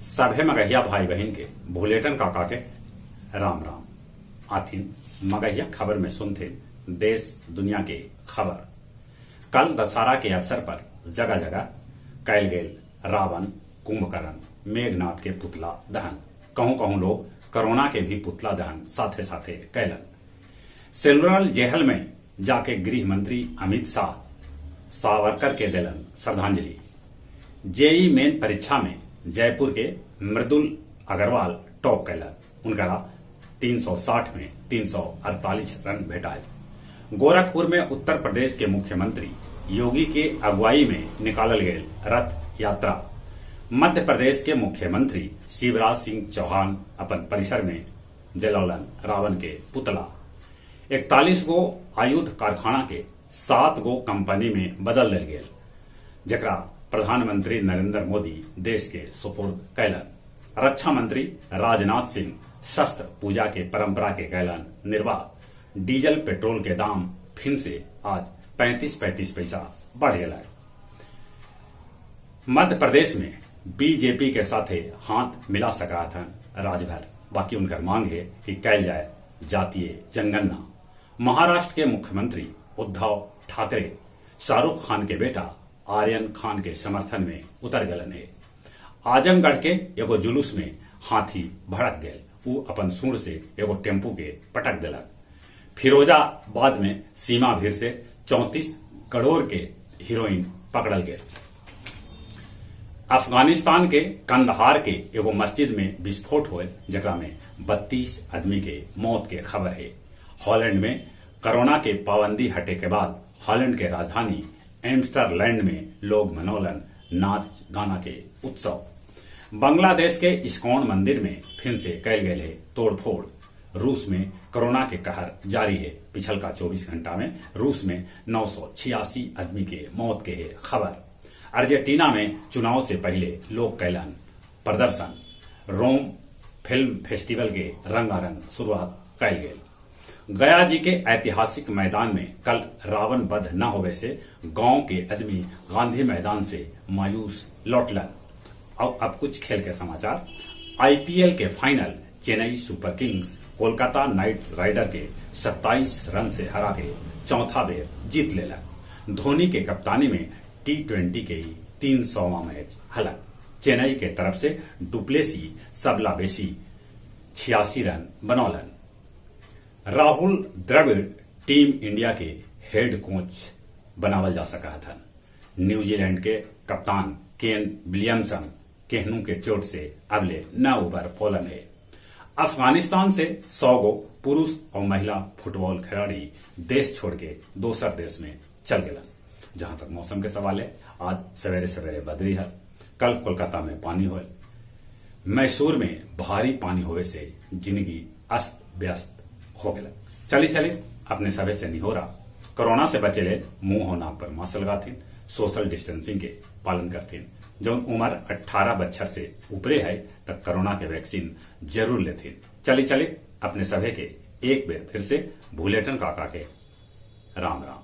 सभे मगहिया भाई बहन के भूलेटन काका के राम राम। आथिन मगहिया खबर में सुनते देश दुनिया के खबर। कल दशहरा के अवसर पर जगह जगह कैल गेल रावण, कुंभकर्ण, मेघनाथ के पुतला दहन। कहूं कहूं लोग कोरोना के भी पुतला दहन साथे साथे कैलन। सेलुलर जेहल में जाके गृह मंत्री अमित शाह सावरकर के दिलन श्रद्धांजलि। जेई मेन परीक्षा में जयपुर के मृदुल अग्रवाल टॉप कैलन। उनका 360 में 348 रन भेटाए। गोरखपुर में उत्तर प्रदेश के मुख्यमंत्री योगी के अगुवाई में निकालल गए रथ यात्रा। मध्य प्रदेश के मुख्यमंत्री शिवराज सिंह चौहान अपन परिसर में जलौलन रावण के पुतला। 41 गो आयुध कारखाना के 7 गो कंपनी में बदल दिल गेल, जकरा प्रधानमंत्री नरेंद्र मोदी देश के सुपुर्द कैलन। रक्षा मंत्री राजनाथ सिंह शस्त्र पूजा के परंपरा के कैलन निर्वाह। डीजल पेट्रोल के दाम फिर से आज 35 पैसा बढ़ गया। मध्य प्रदेश में बीजेपी के साथे हाथ मिला सका था राजभर, बाकी उनका मांग है कि कैल जाए जातीय जनगणना। महाराष्ट्र के मुख्यमंत्री उद्धव ठाकरे शाहरुख खान के बेटा आर्यन खान के समर्थन में उतर गलन है। आजमगढ़ के एगो जुलूस में हाथी भड़क गए। उ अपन सूंड से एगो टेम्पू के पटक दिलक। फिरोजाबाद में सीमा भीर से 34 करोड़ के हीरोइन पकड़ल गए। अफगानिस्तान के कंदहार के एगो मस्जिद में विस्फोट हुए, जकरा में 32 आदमी के मौत के खबर है। हॉलैंड में कोरोना के पाबंदी हटे के बाद हॉलैंड के राजधानी एम्स्टरलैंड में लोग मनौलन नाच गाना के उत्सव। बांग्लादेश के इस्कॉन मंदिर में फिर से कैल गए है तोड़फोड़। रूस में कोरोना के कहर जारी है। पिछलका 24 घंटा में रूस में 986 आदमी के मौत के है खबर। अर्जेंटीना में चुनाव से पहले लोग कैलन प्रदर्शन। रोम फिल्म फेस्टिवल के रंगारंग शुरुआत कैल गए। गया जी के ऐतिहासिक मैदान में कल रावण वध न होवे से गांव के आदमी गांधी मैदान से मायूस लौटलन। अब कुछ खेल के समाचार। आईपीएल के final Chennai Super Kings Kolkata Knight Rider के 27 रन से हरा के चौथा बेर जीत लेलक। धोनी के कप्तानी में T20 के 300वां मैच हलक। चेन्नई के तरफ से डुप्लेसी सबला बेसी 86 रन बनौलन। राहुल द्रविड़ टीम इंडिया के हेड कोच बनावल जा सका था। न्यूजीलैंड के कप्तान केन विलियमसन केहनू के चोट से अगले न उबर पोलन है। अफगानिस्तान से 100 गो पुरुष और महिला फुटबॉल खिलाड़ी देश छोड़ के दोसर देश में चल गए। जहां तक मौसम के सवाल है, आज सवेरे सवेरे बदली है। कल कोलकाता में पानी हुए। मैसूर में भारी पानी होवे से जिंदगी अस्त व्यस्त हो गया। चली अपने सभे से नहीं हो रहा। कोरोना से बचे ले मुंह और नाक पर मास्क लगाथिन, सोशल डिस्टेंसिंग के पालन करथिन। जो उम्र 18 बच्चर से ऊपरे है तब कोरोना के वैक्सीन जरूर लेथिन। चली अपने सभे के एक बेर फिर से भूलेटन काका के राम राम।